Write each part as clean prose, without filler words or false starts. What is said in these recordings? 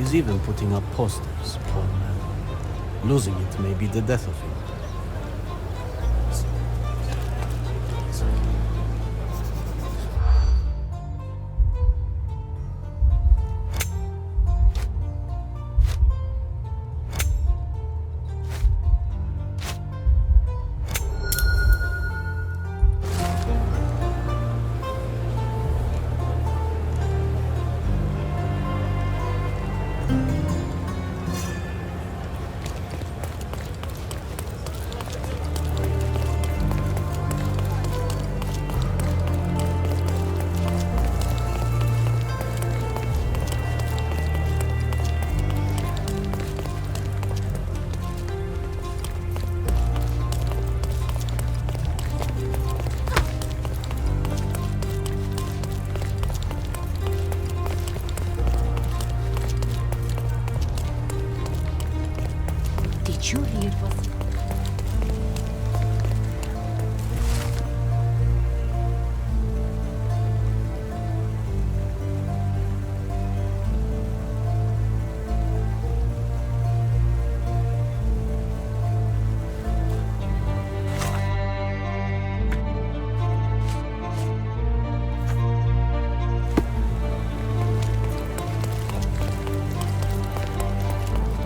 He's even putting up posters, poor man. Losing it may be the death of him. Чули вас?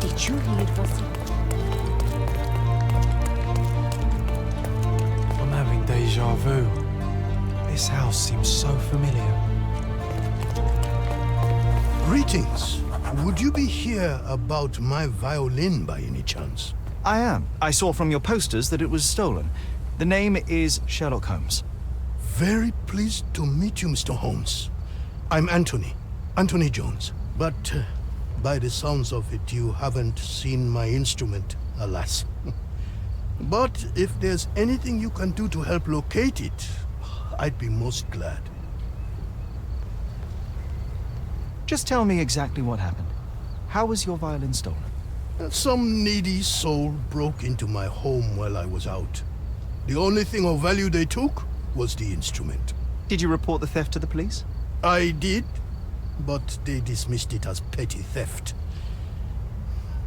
Ты чули вас? Deja vu. This house seems so familiar. Greetings. Would you be here about my violin by any chance? I am. I saw from your posters that it was stolen. The name is Sherlock Holmes. Very pleased to meet you, Mr. Holmes. I'm Anthony Jones. But by the sounds of it, you haven't seen my instrument, alas. But if there's anything you can do to help locate it, I'd be most glad. Just tell me exactly what happened. How was your violin stolen? Some needy soul broke into my home while I was out. The only thing of value they took was the instrument. Did you report the theft to the police? I did, but they dismissed it as petty theft.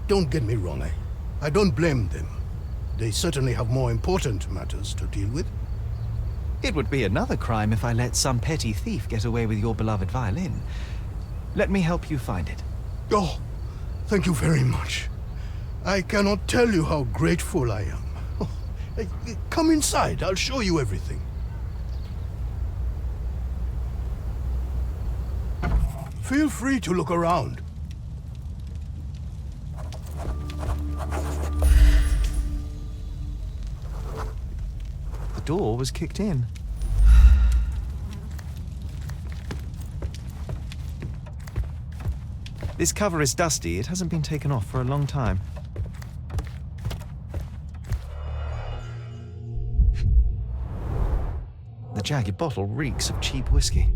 Don't get me wrong, I don't blame them. They certainly have more important matters to deal with. It would be another crime if I let some petty thief get away with your beloved violin. Let me help you find it. Oh, thank you very much. I cannot tell you how grateful I am. Oh, come inside, I'll show you everything. Feel free to look around. The door was kicked in. This cover is dusty. It hasn't been taken off for a long time. The jagged bottle reeks of cheap whiskey.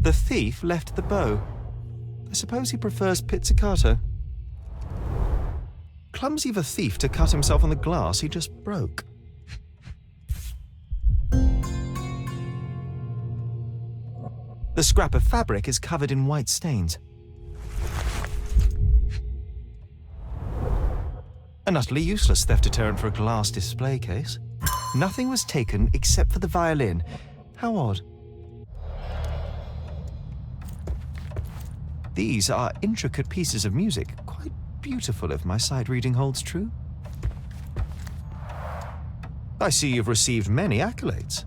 The thief left the bow. I suppose he prefers pizzicato. Clumsy of a thief to cut himself on the glass he just broke. The scrap of fabric is covered in white stains. An utterly useless theft deterrent for a glass display case. Nothing was taken except for the violin. How odd. These are intricate pieces of music, quite beautiful if my sight reading holds true. I see you've received many accolades.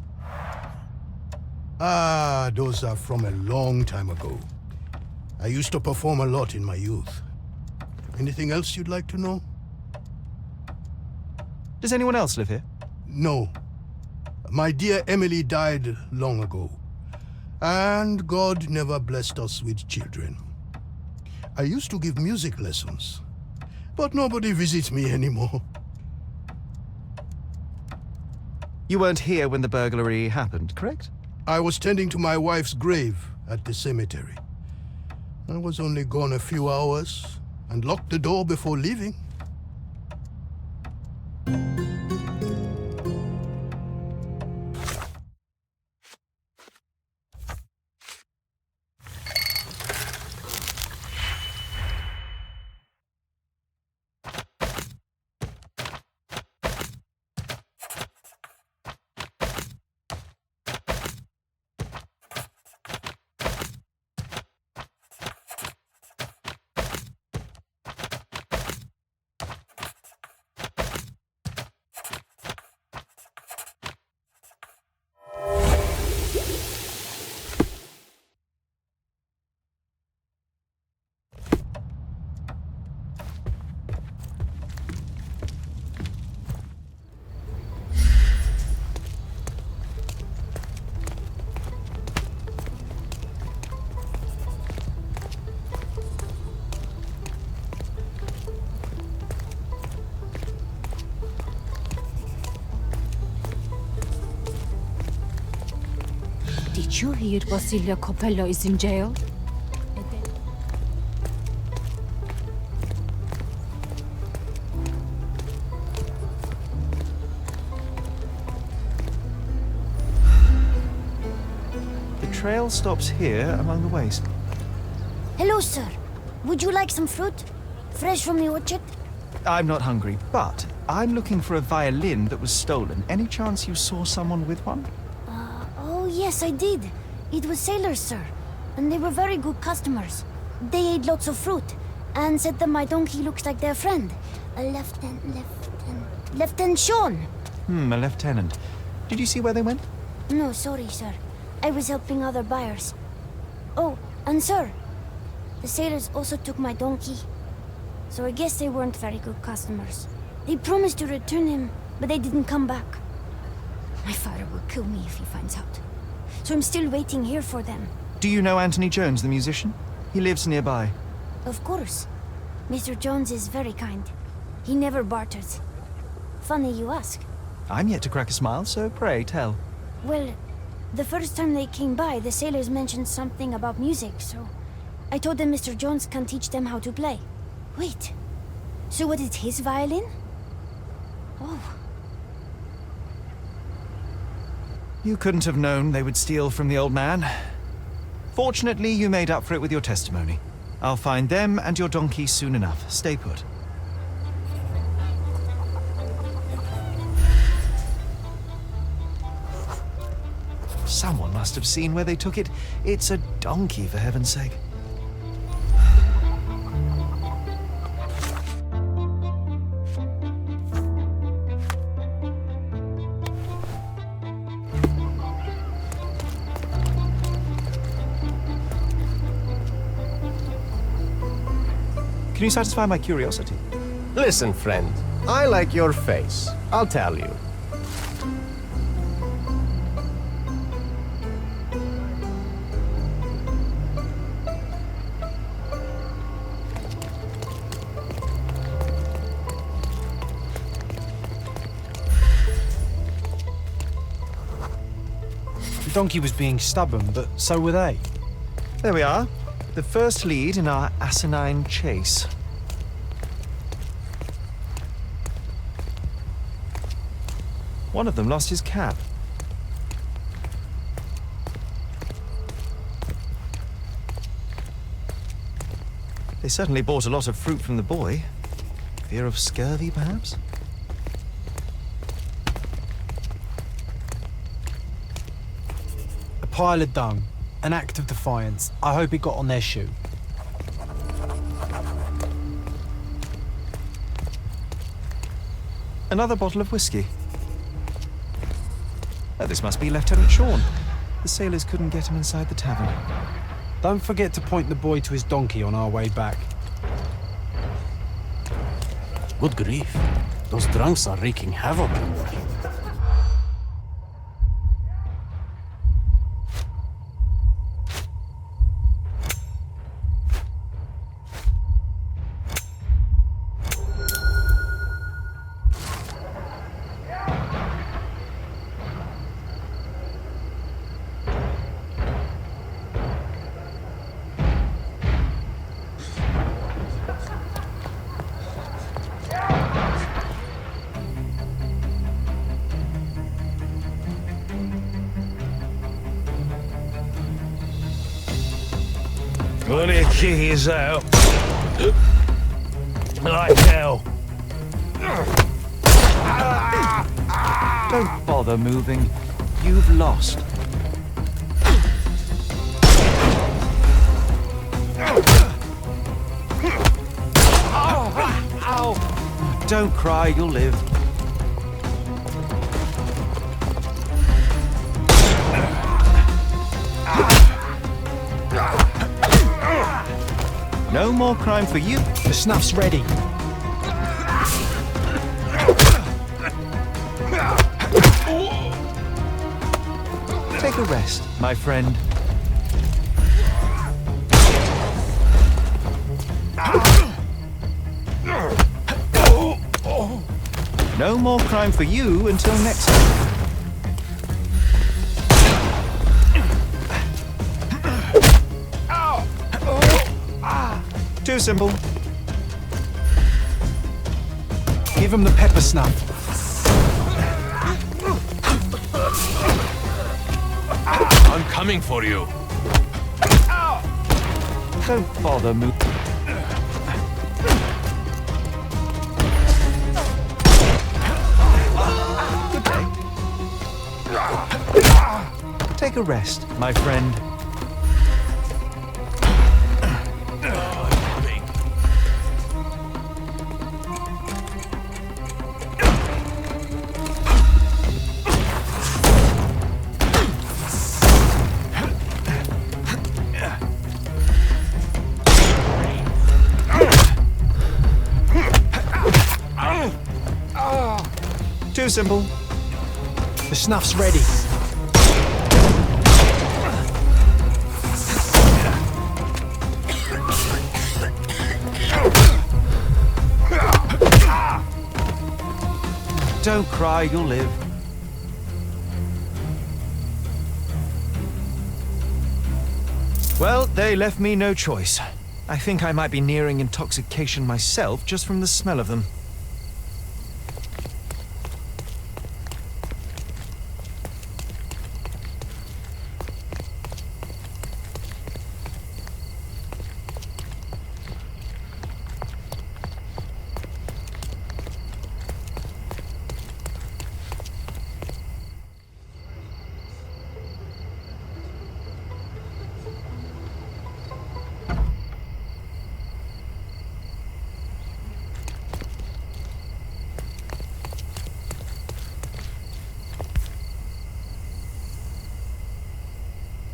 Ah, those are from a long time ago. I used to perform a lot in my youth. Anything else you'd like to know? Does anyone else live here? No. My dear Emily died long ago. And God never blessed us with children. I used to give music lessons, but nobody visits me anymore. You weren't here when the burglary happened, correct? I was tending to my wife's grave at the cemetery. I was only gone a few hours and locked the door before leaving. Did you hear Basilia Copello is in jail? The trail stops here among the waste. Hello, sir. Would you like some fruit? Fresh from the orchard? I'm not hungry, but I'm looking for a violin that was stolen. Any chance you saw someone with one? Oh, yes, I did. It was sailors, sir. And they were very good customers. They ate lots of fruit and said that my donkey looks like their friend. Lieutenant Sean. A lieutenant. Did you see where they went? No, sorry, sir. I was helping other buyers. Oh, and sir, the sailors also took my donkey. So I guess they weren't very good customers. They promised to return him, but they didn't come back. My father will kill me if he finds out. So I'm still waiting here for them. Do you know Anthony Jones, the musician? He lives nearby. Of course. Mr. Jones is very kind. He never barters. Funny you ask. I'm yet to crack a smile, so pray tell. Well, the first time they came by, the sailors mentioned something about music, so I told them Mr. Jones can teach them how to play. Wait, so what is his violin? Oh. You couldn't have known they would steal from the old man. Fortunately, you made up for it with your testimony. I'll find them and your donkey soon enough. Stay put. Someone must have seen where they took it. It's a donkey, for heaven's sake. Can you satisfy my curiosity? Listen, friend. I like your face. I'll tell you. The donkey was being stubborn, but so were they. There we are. The first lead in our asinine chase. One of them lost his cap. They certainly bought a lot of fruit from the boy. Fear of scurvy, perhaps? A pile of dung. An act of defiance. I hope it got on their shoe. Another bottle of whiskey. Oh, this must be Lieutenant Sean. The sailors couldn't get him inside the tavern. Don't forget to point the boy to his donkey on our way back. Good grief. Those drunks are wreaking havoc in there. Well, here she is out. Like hell. Don't bother moving. You've lost. Ow! Don't cry, you'll live. No more crime for you. The snuff's ready. Take a rest, my friend. No more crime for you until next time. Too simple. Give him the pepper snuff. I'm coming for you. Don't bother moving. Good day. Take a rest, my friend. Too simple. The snuff's ready. Don't cry, you'll live. Well, they left me no choice. I think I might be nearing intoxication myself just from the smell of them.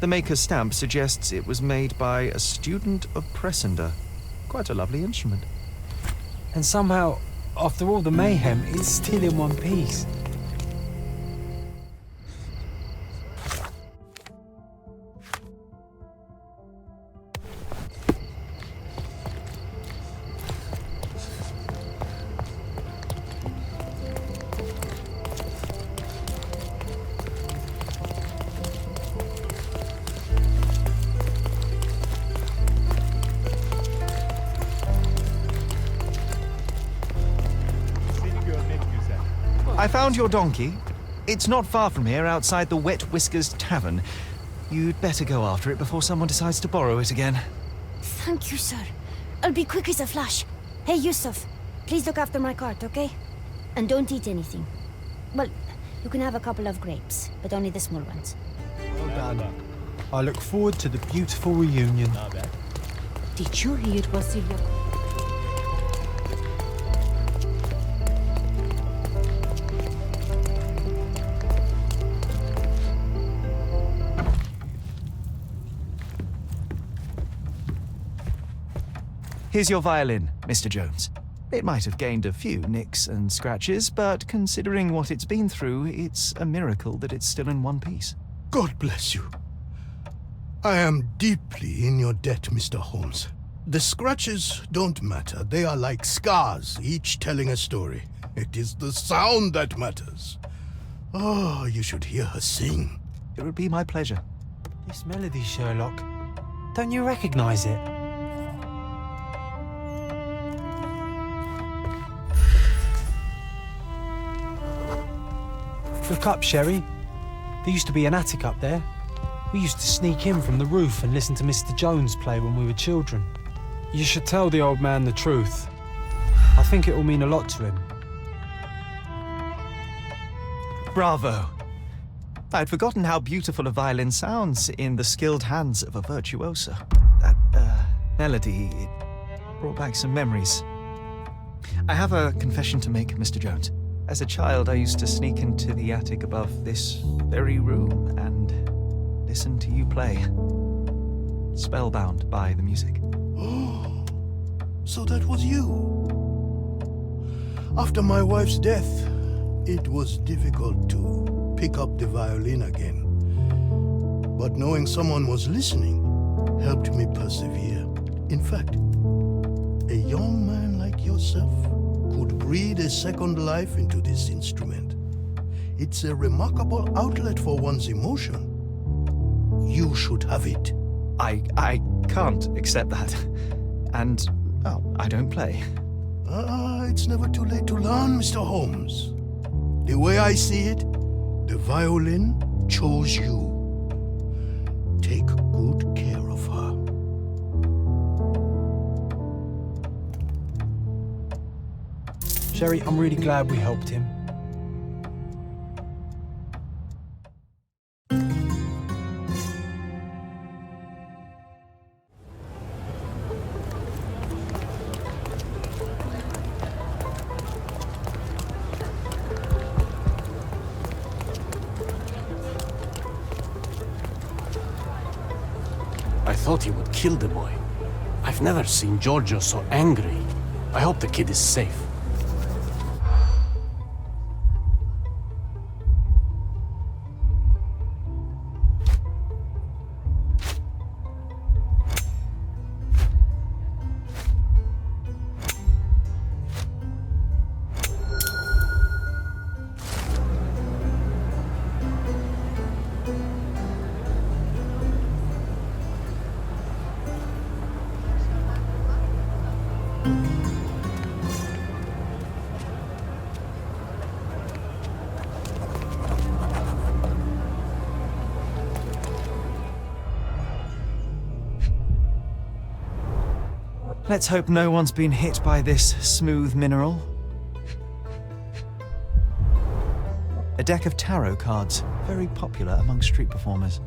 The maker's stamp suggests it was made by a student of Pressender. Quite a lovely instrument. And somehow, after all the mayhem, it's still in one piece. I found your donkey. It's not far from here, outside the Wet Whiskers Tavern. You'd better go after it before someone decides to borrow it again. Thank you, sir. I'll be quick as a flash. Hey, Yusuf, please look after my cart, okay? And don't eat anything. Well, you can have a couple of grapes, but only the small ones. Well done. I look forward to the beautiful reunion. Did you hear Basilia? Here's your violin, Mr. Jones. It might have gained a few nicks and scratches, but considering what it's been through, it's a miracle that it's still in one piece. God bless you. I am deeply in your debt, Mr. Holmes. The scratches don't matter. They are like scars, each telling a story. It is the sound that matters. Oh, you should hear her sing. It would be my pleasure. This melody, Sherlock. Don't you recognize it? Look up, Sherry. There used to be an attic up there. We used to sneak in from the roof and listen to Mr. Jones play when we were children. You should tell the old man the truth. I think it will mean a lot to him. Bravo. I'd forgotten how beautiful a violin sounds in the skilled hands of a virtuoso. That melody, it brought back some memories. I have a confession to make, Mr. Jones. As a child, I used to sneak into the attic above this very room and listen to you play. Spellbound by the music. Oh, so that was you. After my wife's death, it was difficult to pick up the violin again. But knowing someone was listening helped me persevere. In fact, a young man like yourself could breathe a second life into this instrument. It's a remarkable outlet for one's emotion. You should have it. I can't accept that. And Oh, I don't play. It's never too late to learn, Mr. Holmes. The way I see it, the violin chose you. Take good care of her. Sherry, I'm really glad we helped him. I thought he would kill the boy. I've never seen Giorgio so angry. I hope the kid is safe. Let's hope no one's been hit by this smooth mineral. A deck of tarot cards, very popular among street performers.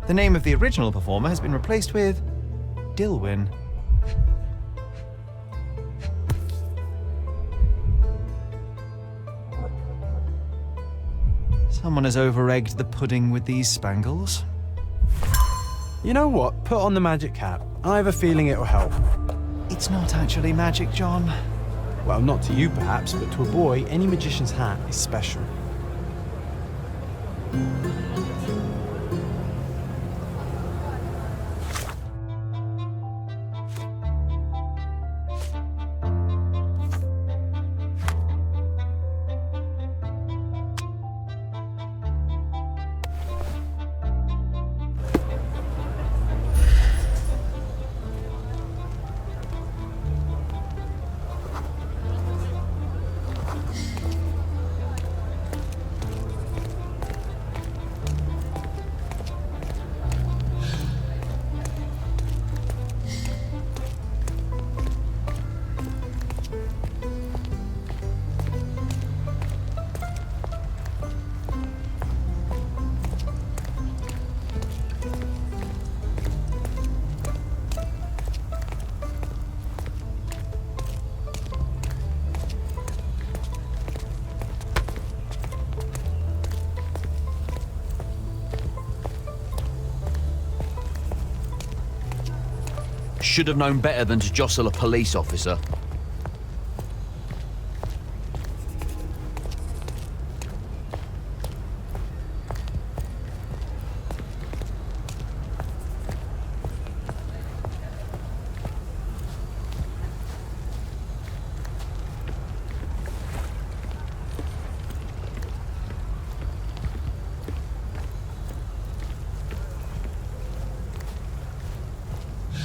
The name of the original performer has been replaced with Dilwyn. Someone has over-egged the pudding with these spangles. You know what? Put on the magic hat. I have a feeling it'll help. It's not actually magic, John. Well, not to you perhaps, but to a boy, any magician's hat is special. Should have known better than to jostle a police officer.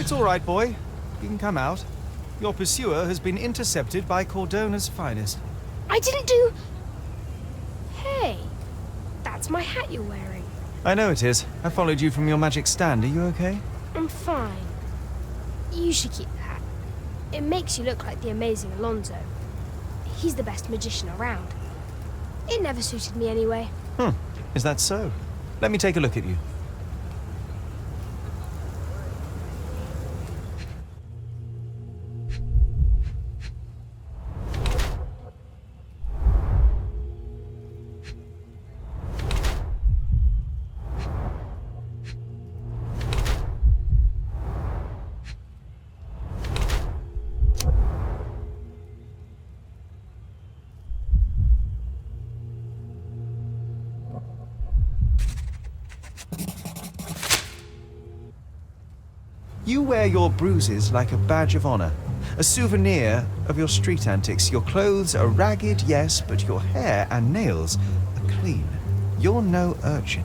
It's all right, boy. You can come out. Your pursuer has been intercepted by Cordona's finest. I didn't do... Hey, that's my hat you're wearing. I know it is. I followed you from your magic stand. Are you okay? I'm fine. You should keep the hat. It makes you look like the amazing Alonzo. He's the best magician around. It never suited me anyway. Is that so? Let me take a look at you. You wear your bruises like a badge of honor, a souvenir of your street antics. Your clothes are ragged, yes, but your hair and nails are clean. You're no urchin.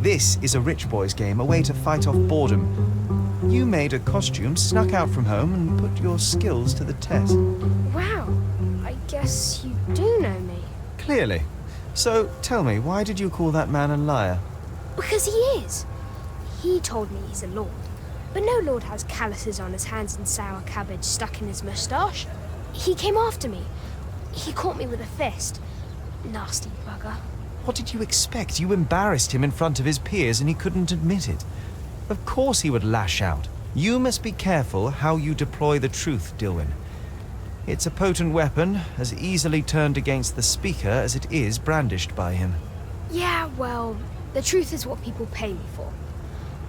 This is a rich boy's game, a way to fight off boredom. You made a costume, snuck out from home, and put your skills to the test. Wow, I guess you do know me. Clearly. So, tell me, why did you call that man a liar? Because he is. He told me he's a lord. But no lord has calluses on his hands and sour cabbage stuck in his moustache. He came after me. He caught me with a fist. Nasty bugger. What did you expect? You embarrassed him in front of his peers and he couldn't admit it. Of course he would lash out. You must be careful how you deploy the truth, Dilwyn. It's a potent weapon, as easily turned against the speaker as it is brandished by him. Yeah, well, the truth is what people pay me for.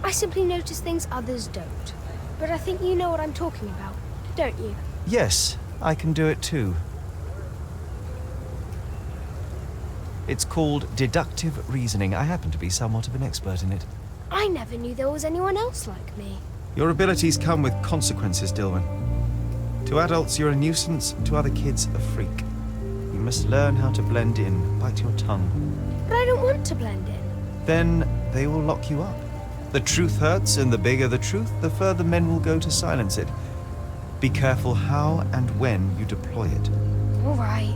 I simply notice things others don't. But I think you know what I'm talking about, don't you? Yes, I can do it too. It's called deductive reasoning. I happen to be somewhat of an expert in it. I never knew there was anyone else like me. Your abilities come with consequences, Dilwyn. To adults, you're a nuisance. To other kids, a freak. You must learn how to blend in. Bite your tongue. But I don't want to blend in. Then they will lock you up. The truth hurts, and the bigger the truth, the further men will go to silence it. Be careful how and when you deploy it. All right.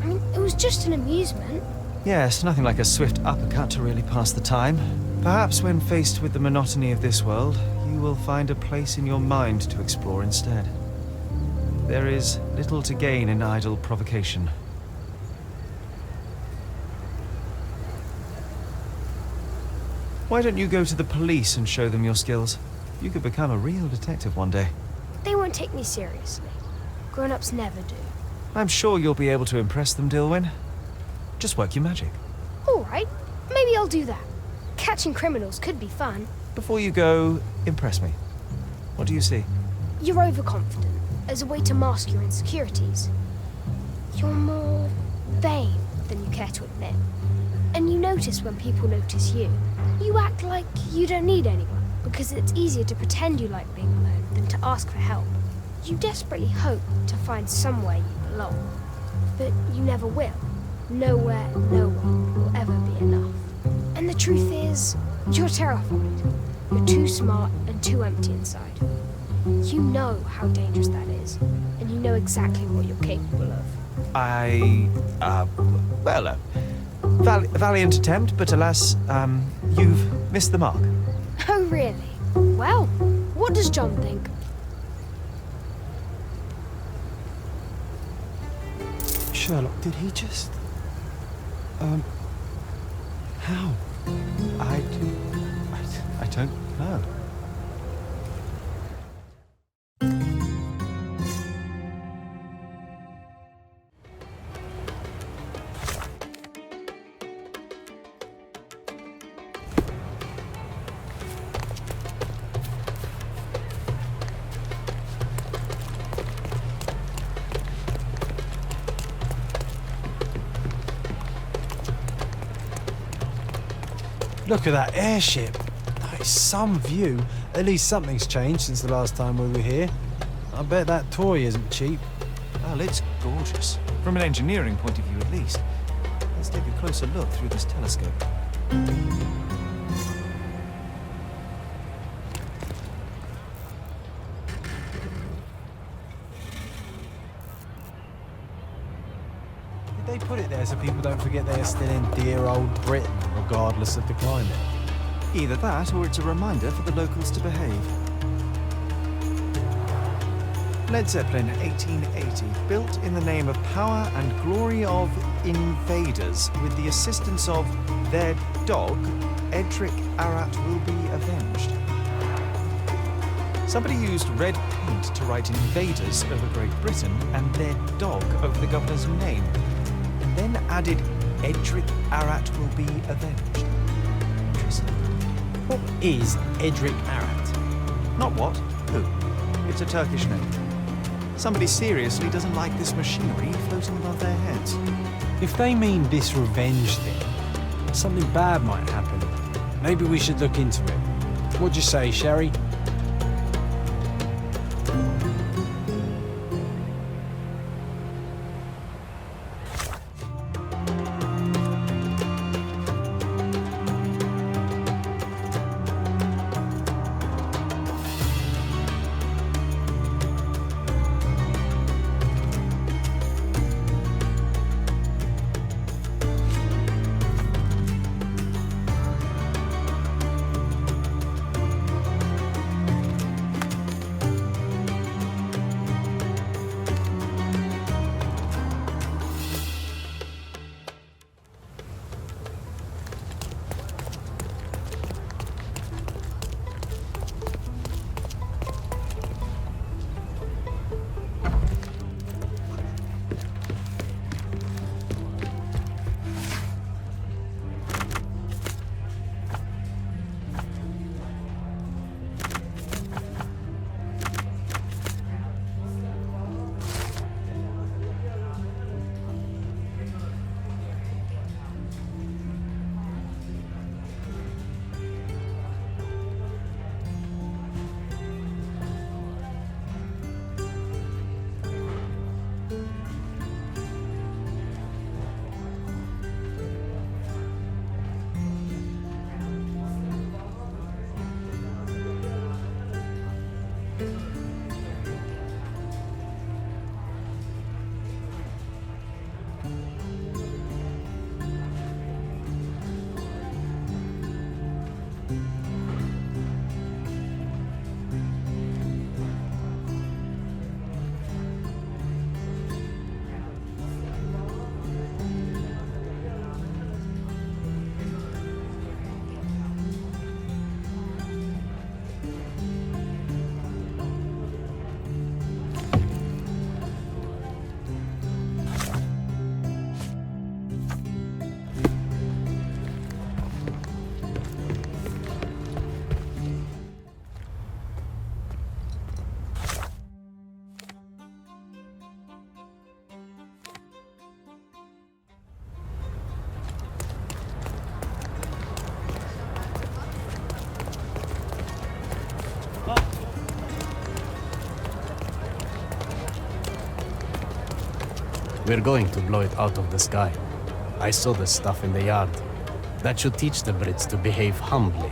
I mean, it was just an amusement. Yes, nothing like a swift uppercut to really pass the time. Perhaps when faced with the monotony of this world, you will find a place in your mind to explore instead. There is little to gain in idle provocation. Why don't you go to the police and show them your skills? You could become a real detective one day. They won't take me seriously. Grown-ups never do. I'm sure you'll be able to impress them, Dilwyn. Just work your magic. All right, maybe I'll do that. Catching criminals could be fun. Before you go, impress me. What do you see? You're overconfident, as a way to mask your insecurities. You're more vain than you care to admit. And you notice when people notice you. You act like you don't need anyone, because it's easier to pretend you like being alone than to ask for help. You desperately hope to find somewhere you belong. But you never will. Nowhere, no one will ever be enough. And the truth is, you're terrified. You're too smart and too empty inside. You know how dangerous that is, and you know exactly what you're capable of. Valiant attempt, but alas, you've missed the mark. Oh, really? Well, what does John think? Sherlock, did he just... how? I don't know. Look at that airship. That is some view. At least something's changed since the last time we were here. I bet that toy isn't cheap. Well, it's gorgeous. From an engineering point of view, at least. Let's take a closer look through this telescope. Did they put it there so people don't forget they are still in dear old Britain, regardless of the climate? Either that, or it's a reminder for the locals to behave. Led Zeppelin, 1880, built in the name of power and glory of invaders, with the assistance of their dog, Edric Arat will be avenged. Somebody used red paint to write invaders over Great Britain and their dog over the governor's name, and then added Edric Arat will be avenged. Interesting. What is Edric Arat? Not what, who. It's a Turkish name. Somebody seriously doesn't like this machinery floating above their heads. If they mean this revenge thing, something bad might happen. Maybe we should look into it. What'd you say, Sherry? We're going to blow it out of the sky. I saw the stuff in the yard. That should teach the Brits to behave humbly.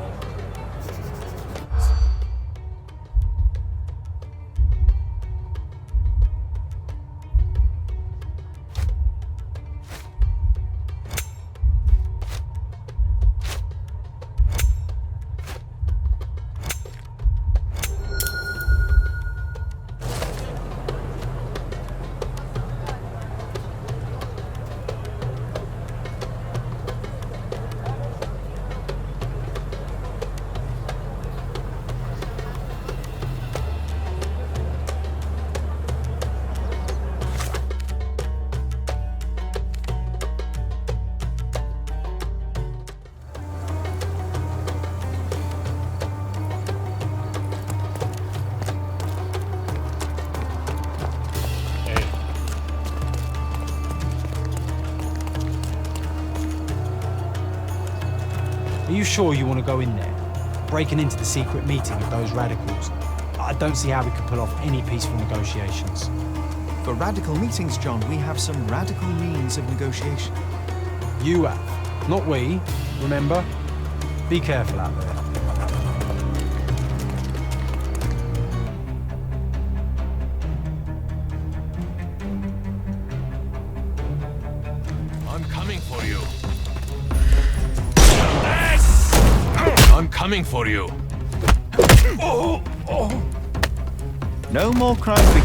Are you sure you want to go in there? Breaking into the secret meeting of those radicals? I don't see how we could pull off any peaceful negotiations. For radical meetings, John, we have some radical means of negotiation. You have, not we, remember? Be careful out there. I'm coming for you. I'm coming for you. No more crime for you.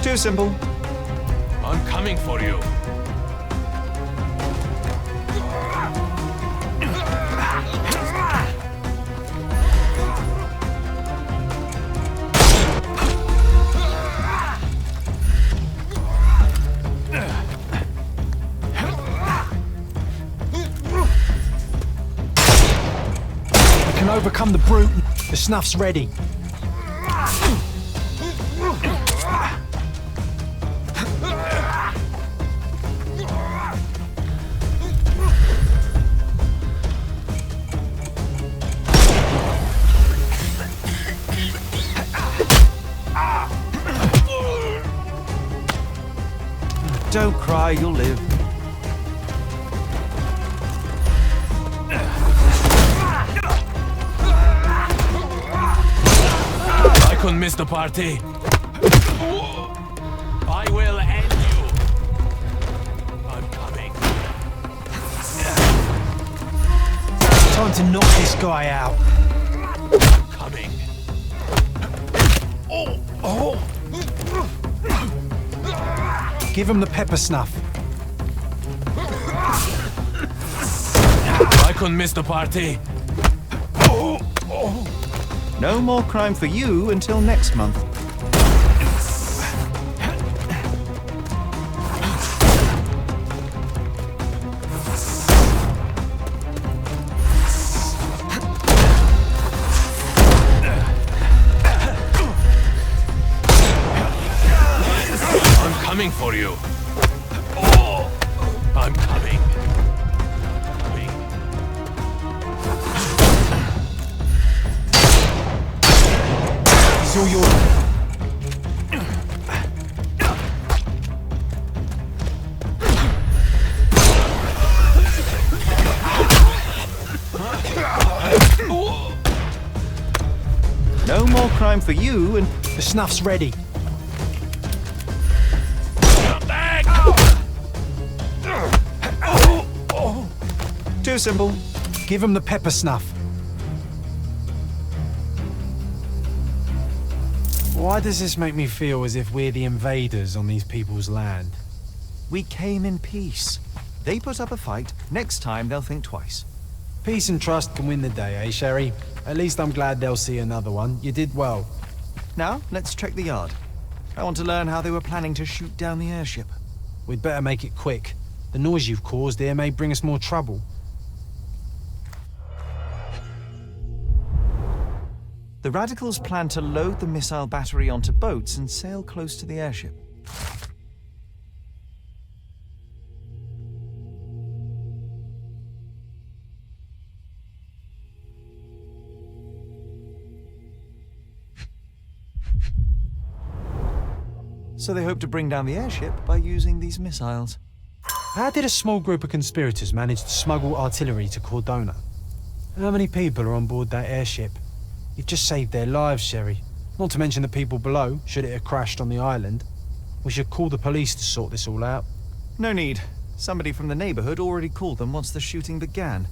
Too simple. I'm coming for you. We can overcome the brute. The snuff's ready. Don't cry, you'll live. I couldn't miss the party. I will end you. I'm coming. Time to knock this guy out. I'm coming. Give him the pepper snuff. I couldn't miss the party. No more crime for you until next month. I'm coming for you. I'm coming. It's all yours. No more crime for you and The snuff's ready. too simple. Give him the pepper snuff. Why does this make me feel as if we're the invaders on these people's land? We came in peace. They put up a fight. Next time they'll think twice. Peace and trust can win the day, eh, Sherry? At least I'm glad they'll see another one. You did well. Now, let's check the yard. I want to learn how they were planning to shoot down the airship. We'd better make it quick. The noise you've caused here may bring us more trouble. The radicals plan to load the missile battery onto boats and sail close to the airship. So they hope to bring down the airship by using these missiles. How did a small group of conspirators manage to smuggle artillery to Cordona? How many people are on board that airship? You've just saved their lives, Sherry. Not to mention the people below, should it have crashed on the island. We should call the police to sort this all out. No need. Somebody from the neighborhood already called them once the shooting began.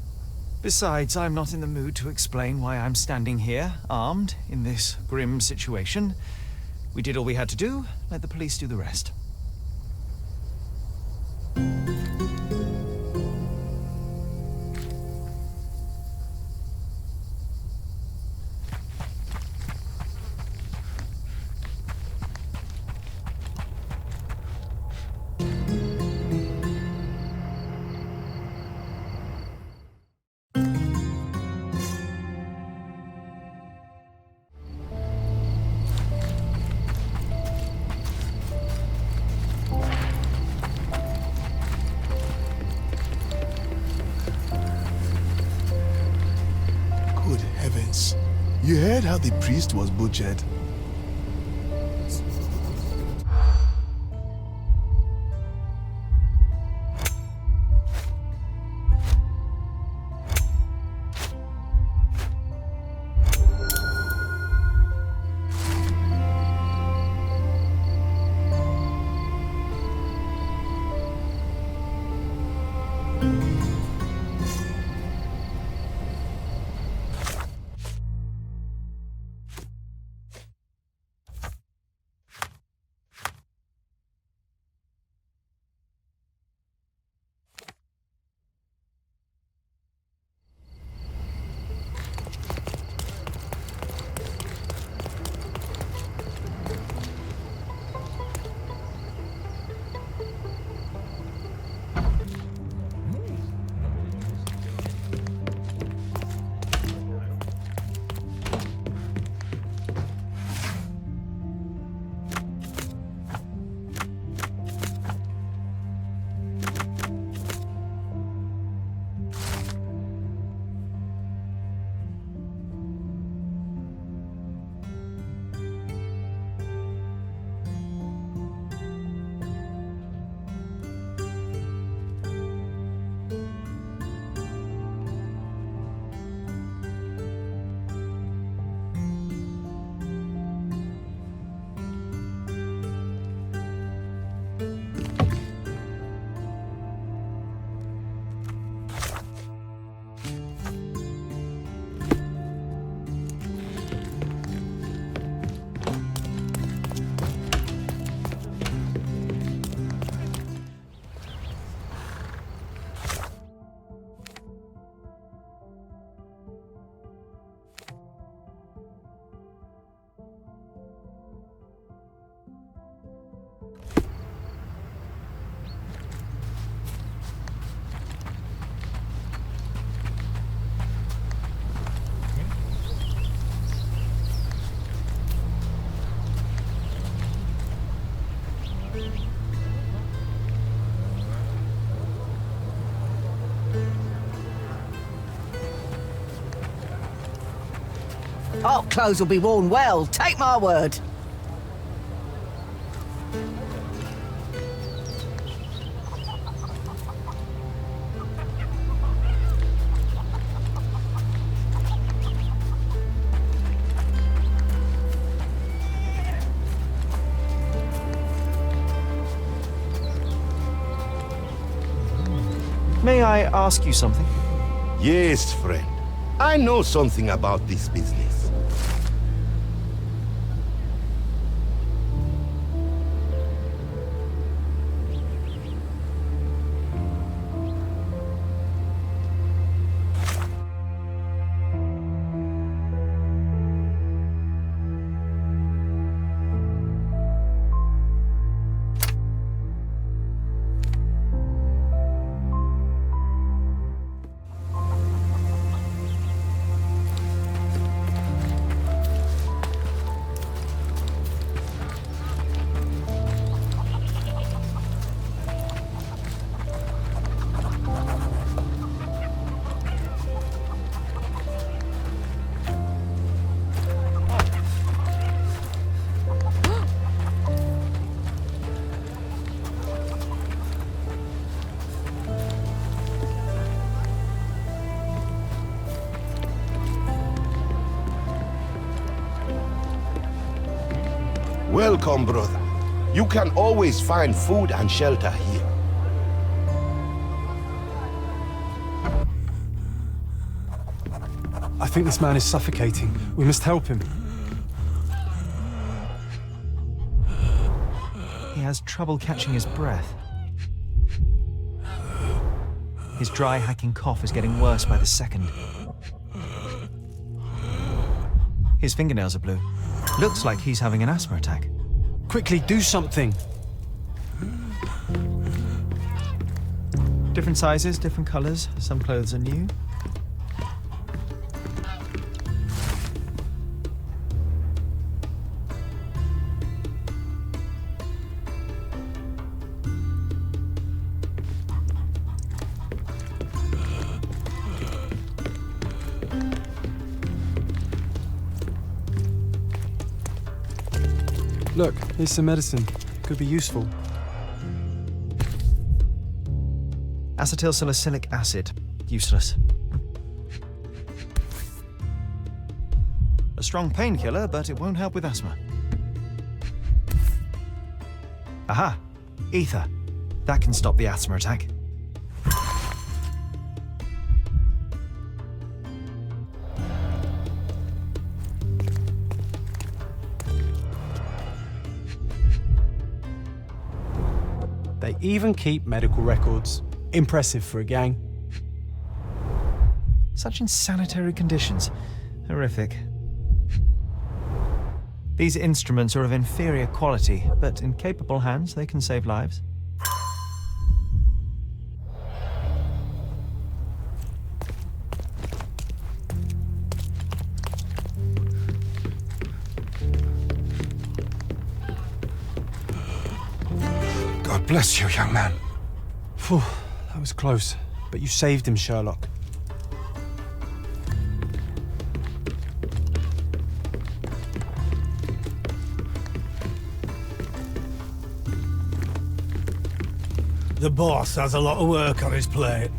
Besides, I'm not in the mood to explain why I'm standing here, armed, in this grim situation. We did all we had to do, let the police do the rest. You heard how the priest was butchered. Our clothes will be worn well, take my word. May I ask you something? Yes, friend. I know something about this business. Welcome, brother. You can always find food and shelter here. I think this man is suffocating. We must help him. He has trouble catching his breath. His dry, hacking cough is getting worse by the second. His fingernails are blue. Looks like he's having an asthma attack. Quickly, do something! Different sizes, different colours. Some clothes are new. Look, here's some medicine. Could be useful. Acetylsalicylic acid. Useless. A strong painkiller, but it won't help with asthma. Aha! Ether. That can stop the asthma attack. They even keep medical records. Impressive for a gang. Such insanitary conditions. Horrific. These instruments are of inferior quality, but in capable hands they can save lives. God bless you, young man. Phew, that was close. But you saved him, Sherlock. The boss has a lot of work on his plate.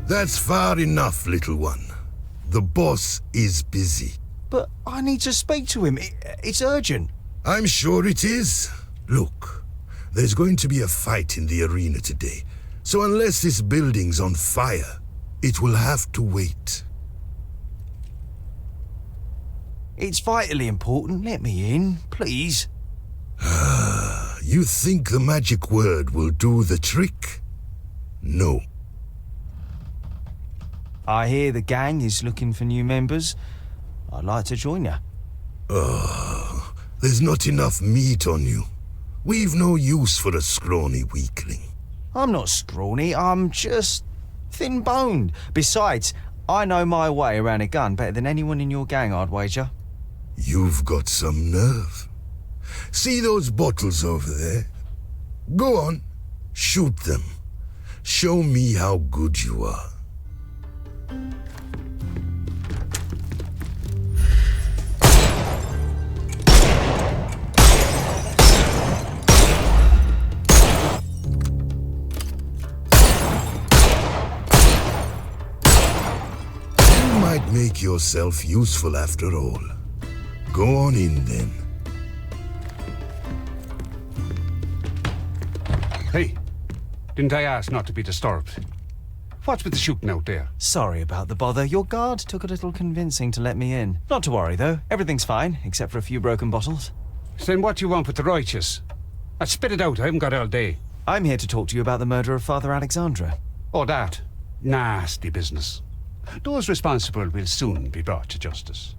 That's far enough, little one. The boss is busy. But I need to speak to him. It's urgent. I'm sure it is. Look, there's going to be a fight in the arena today. So unless this building's on fire, it will have to wait. It's vitally important. Let me in, please. You think the magic word will do the trick? No. I hear the gang is looking for new members. I'd like to join you. There's not enough meat on you. We've no use for a scrawny weakling. I'm not scrawny, I'm just thin-boned. Besides, I know my way around a gun better than anyone in your gang, I'd wager. You've got some nerve. See those bottles over there? Go on, shoot them. Show me how good you are. Make yourself useful after all. Go on in then. Hey, didn't I ask not to be disturbed? What's with the shooting out there? Sorry about the bother. Your guard took a little convincing to let me in. Not to worry, though. Everything's fine, except for a few broken bottles. Then what do you want with the righteous? Spit it out, I haven't got all day. I'm here to talk to you about the murder of Father Alexandra. Oh, that? Nasty business. Those responsible will soon be brought to justice.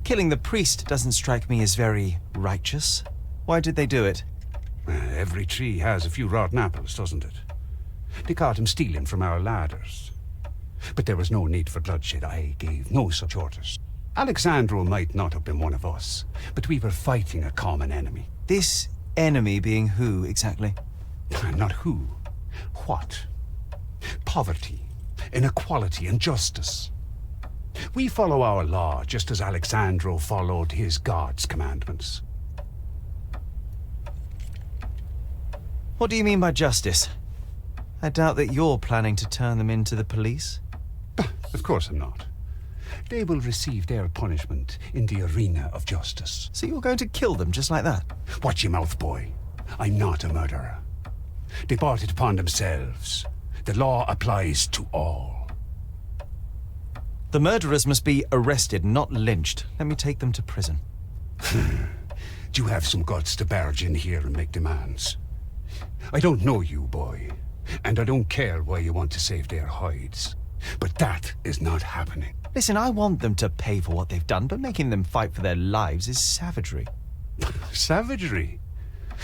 Killing the priest doesn't strike me as very righteous. Why did they do it? Every tree has a few rotten apples, doesn't it? They caught him stealing from our ladders. But there was no need for bloodshed. I gave no such orders. Alexandro might not have been one of us, but we were fighting a common enemy. This enemy being who, exactly? Not who. What? Poverty, inequality, and justice. We follow our law just as Alexandro followed his God's commandments. What do you mean by justice? I doubt that you're planning to turn them into the police. Of course I'm not. They will receive their punishment in the arena of justice. So you're going to kill them just like that? Watch your mouth, boy. I'm not a murderer. They brought it upon themselves. The law applies to all. The murderers must be arrested, not lynched. Let me take them to prison. Do you have some guts to barge in here and make demands? I don't know you, boy, and I don't care why you want to save their hides. But that is not happening. Listen, I want them to pay for what they've done, but making them fight for their lives is savagery. Savagery?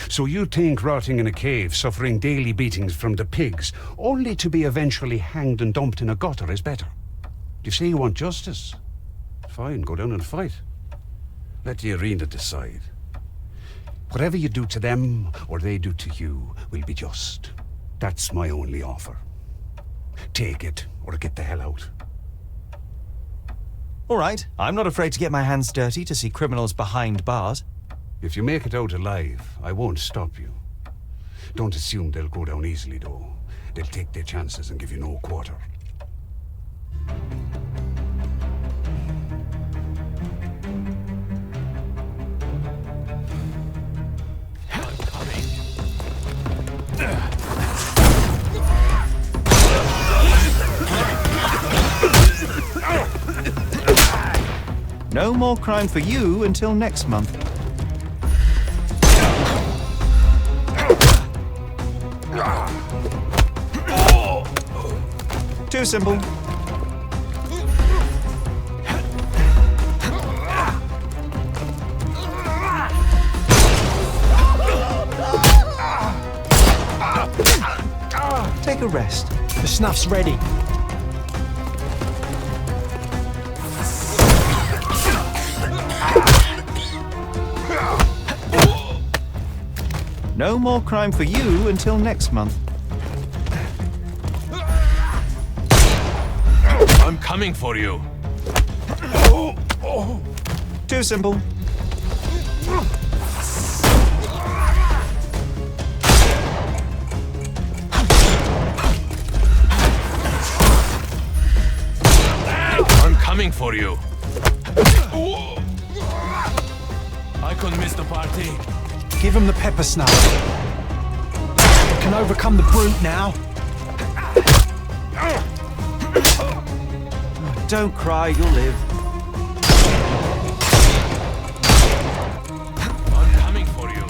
So you think rotting in a cave, suffering daily beatings from the pigs, only to be eventually hanged and dumped in a gutter is better? You say you want justice? Fine, go down and fight. Let the arena decide. Whatever you do to them, or they do to you, will be just. That's my only offer. Take it, or get the hell out. All right, I'm not afraid to get my hands dirty to see criminals behind bars. If you make it out alive, I won't stop you. Don't assume they'll go down easily, though. They'll take their chances and give you no quarter. No more crime for you until next month. Too simple. Take a rest. The snuff's ready. No more crime for you until next month. I'm coming for you. Too simple. I'm coming for you. I couldn't miss the party. Give him the pepper snuff. You can overcome the brute now. Don't cry, you'll live. I'm coming for you.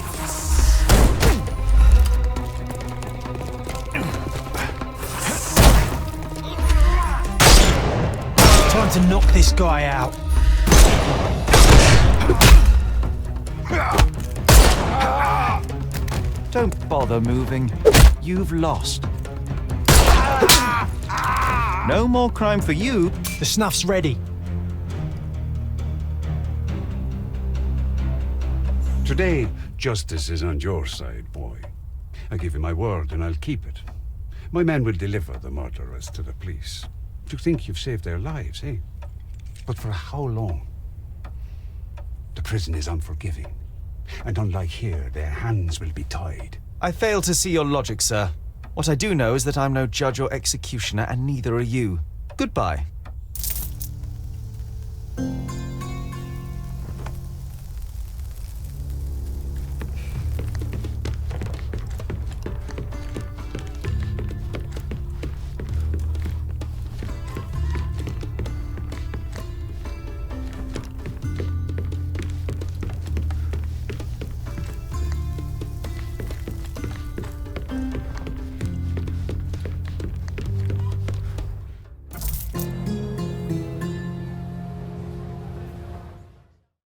Time to knock this guy out. Don't bother moving. You've lost. No more crime for you. The snuff's ready. Today, justice is on your side, boy. I give you my word, and I'll keep it. My men will deliver the murderers to the police. You think you've saved their lives, eh? But for how long? The prison is unforgiving. And unlike here, their hands will be tied. I fail to see your logic, sir. What I do know is that I'm no judge or executioner, and neither are you. Goodbye.